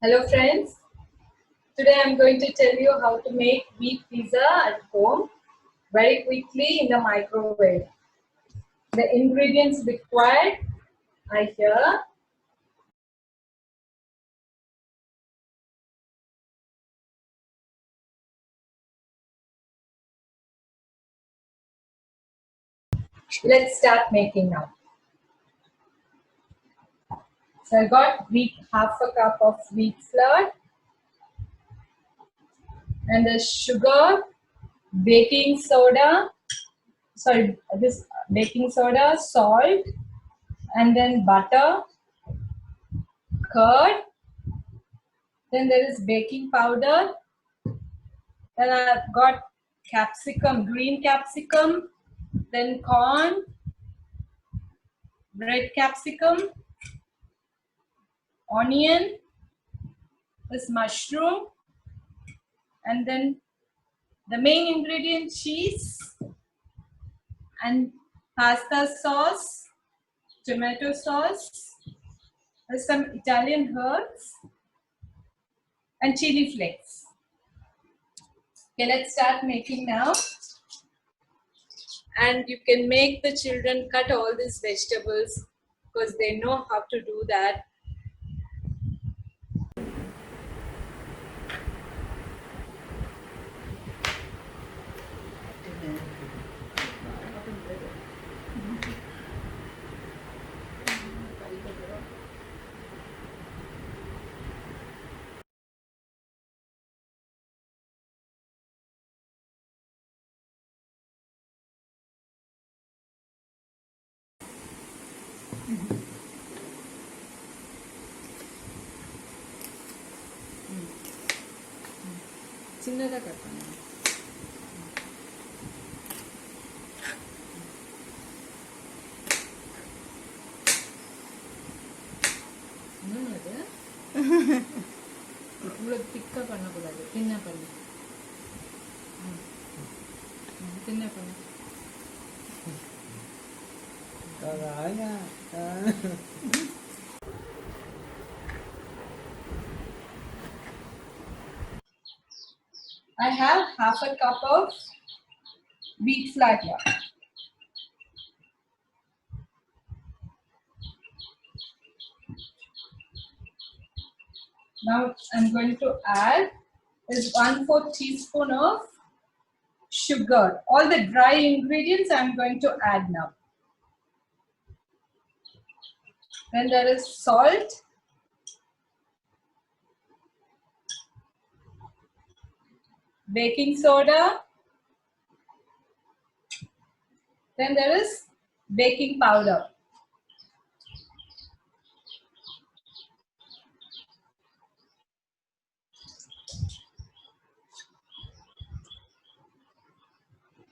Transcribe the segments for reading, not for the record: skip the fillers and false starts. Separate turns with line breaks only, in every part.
Hello friends, today I am going to tell you how to make wheat pizza at home very quickly in the microwave. The ingredients required are here. Let's start making now. So I got half a cup of wheat flour and the sugar, baking soda, baking soda, salt, and then butter, curd, then there is baking powder. Then I've got capsicum, green capsicum, then corn, red capsicum, onion, this mushroom, and then the main ingredient cheese and pasta sauce, tomato sauce, there's some Italian herbs and chili flakes. Okay, let's start making now. And you can make the children cut all these vegetables because they know how to do that. చిన్నగా కట్టాను இவ்வளோ திக்காக பண்ணக்கூடாது தின்ன பண்ணு தின்ன பண்ணு I have half a cup of wheat flour here. Now I'm going to add is 1/4 teaspoon of sugar. All the dry ingredients I'm going to add now. Then there is salt, baking soda, then there is baking powder.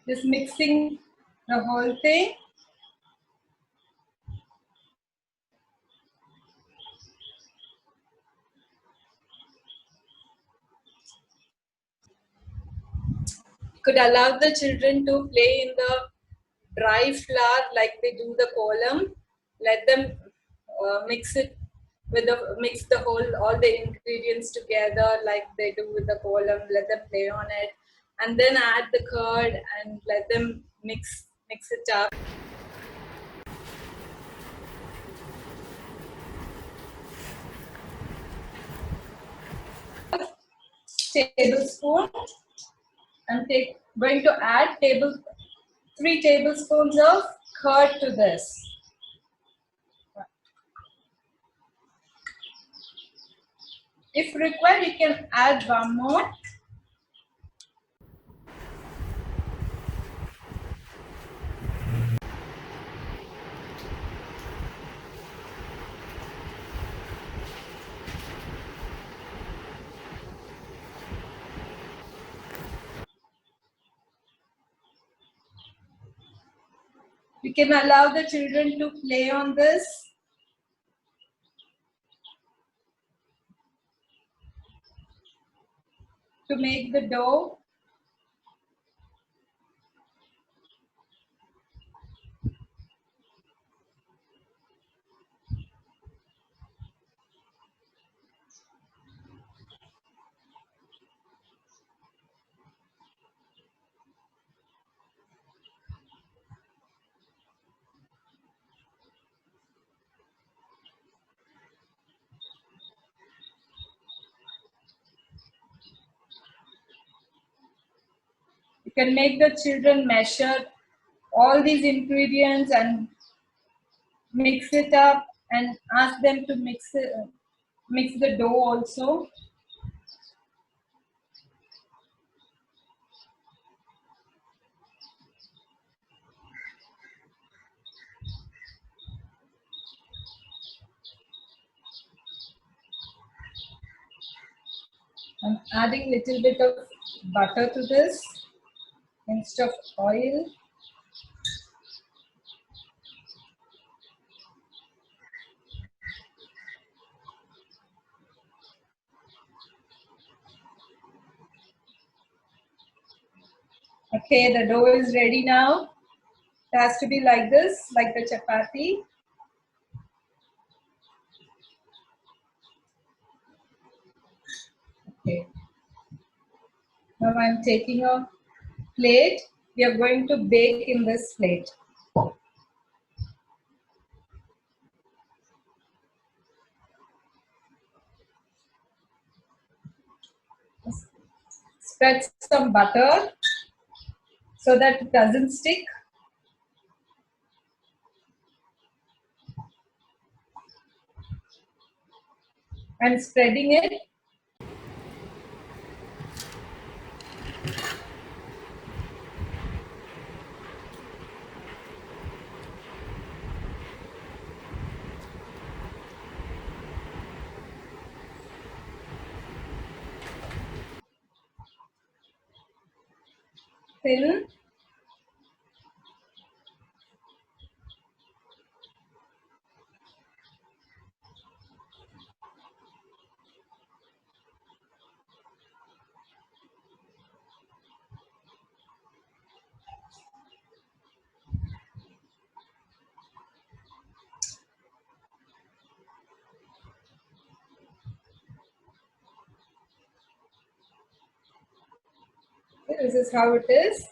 Just mixing the whole thing. Could allow the children to play in the dry flour like they do the column. Let them mix all the ingredients together like they do with the column. Let them play on it, and then add the curd and let them mix it up. Tablespoon, and going to add 3 tablespoons of curd to this. If required, you can add one more. You can allow the children to play on this. To make the dough. You can make the children measure all these ingredients and mix it up and ask them to mix the dough also. I'm adding little bit of butter to this instead of oil. Okay, the dough is ready now. It has to be like this, like the chapati. Okay. Now I'm taking a plate. We are going to bake in this plate. Spread some butter so that it doesn't stick. I'm spreading it. Thin. Okay, this is how it is.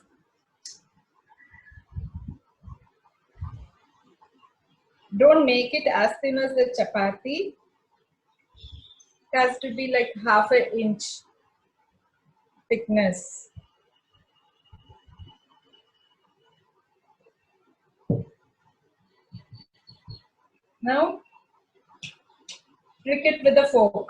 Don't make it as thin as the chapati. It has to be like half an inch thickness. Now, prick it with a fork.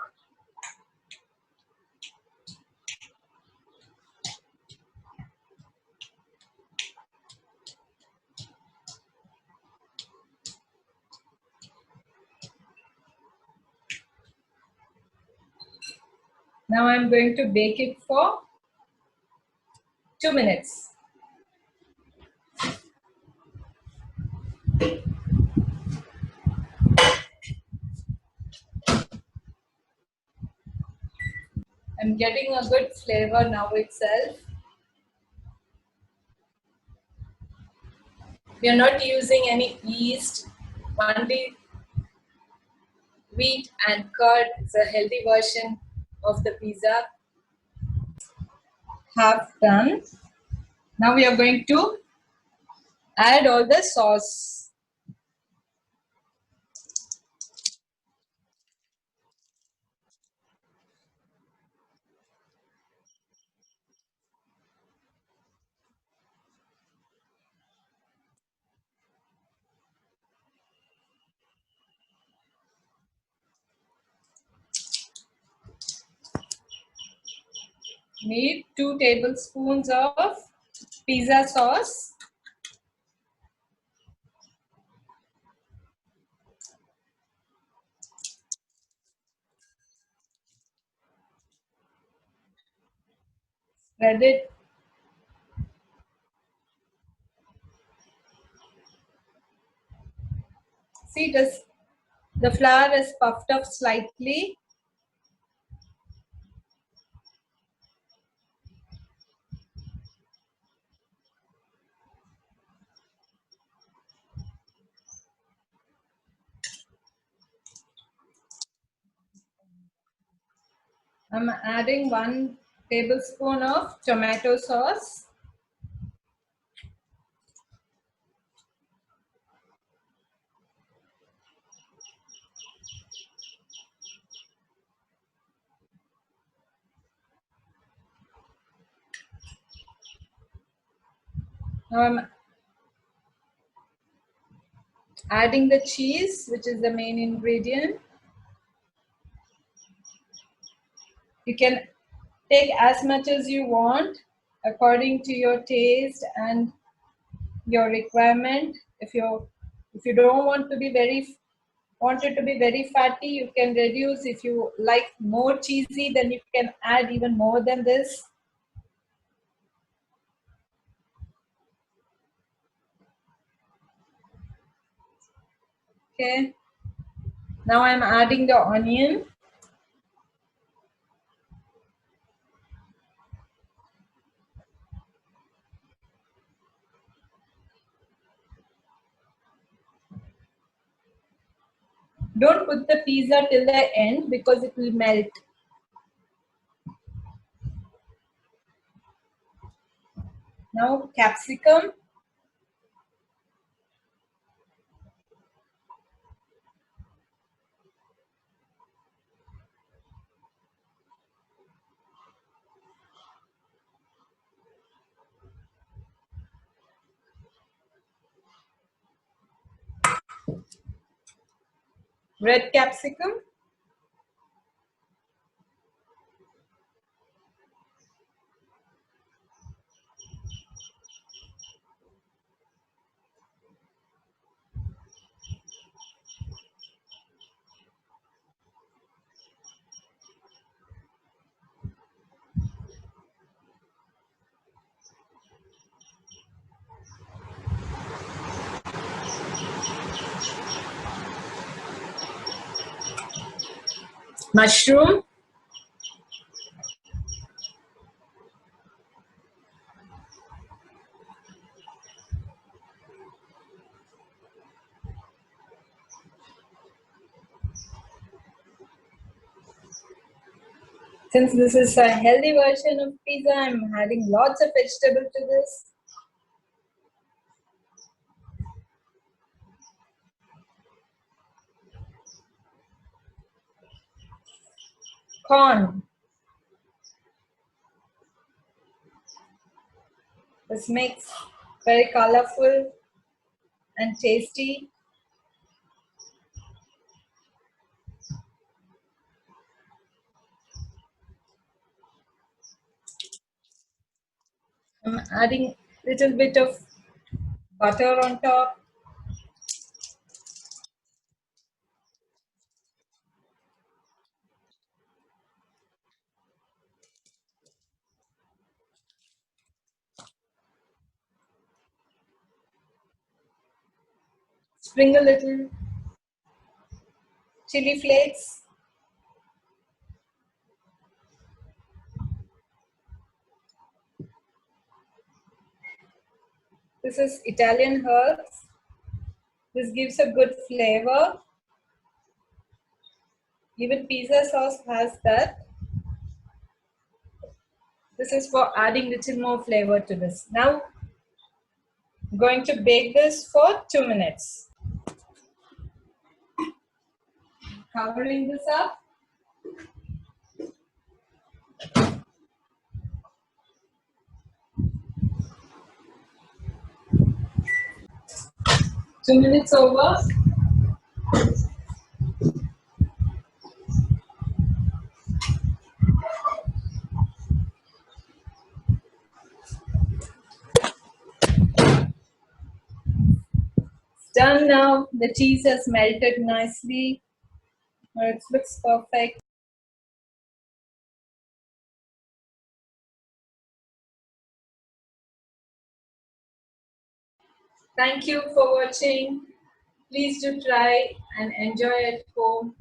Now I'm going to bake it for 2 minutes. I'm getting a good flavor now itself. We are not using any yeast, only wheat and curd. It's a healthy version of the pizza. Half done. Now we are going to add all the sauce. Need 2 tablespoons of pizza sauce. Spread it. See, the flour is puffed up slightly. I'm adding 1 tablespoon of tomato sauce. Now I'm adding the cheese, which is the main ingredient. You can take as much as you want according to your taste and your requirement. If you don't want to be want it to be very fatty, you can reduce. If you like more cheesy, then you can add even more than this. Okay. Now I'm adding the onion. Don't put the pizza till the end because it will melt. Now capsicum. Red capsicum. Mushroom. Since this is a healthy version of pizza, I'm adding lots of vegetable to this. Corn. This makes very colorful and tasty. I'm adding a little bit of butter on top. Sprinkle a little chili flakes. This is Italian herbs. This gives a good flavor. Even pizza sauce has that. This is for adding little more flavor to this. Now, I'm going to bake this for 2 minutes. Covering this up. Two minutes over. It's done now. The cheese has melted nicely. It looks perfect. Thank you for watching. Please do try and enjoy at home.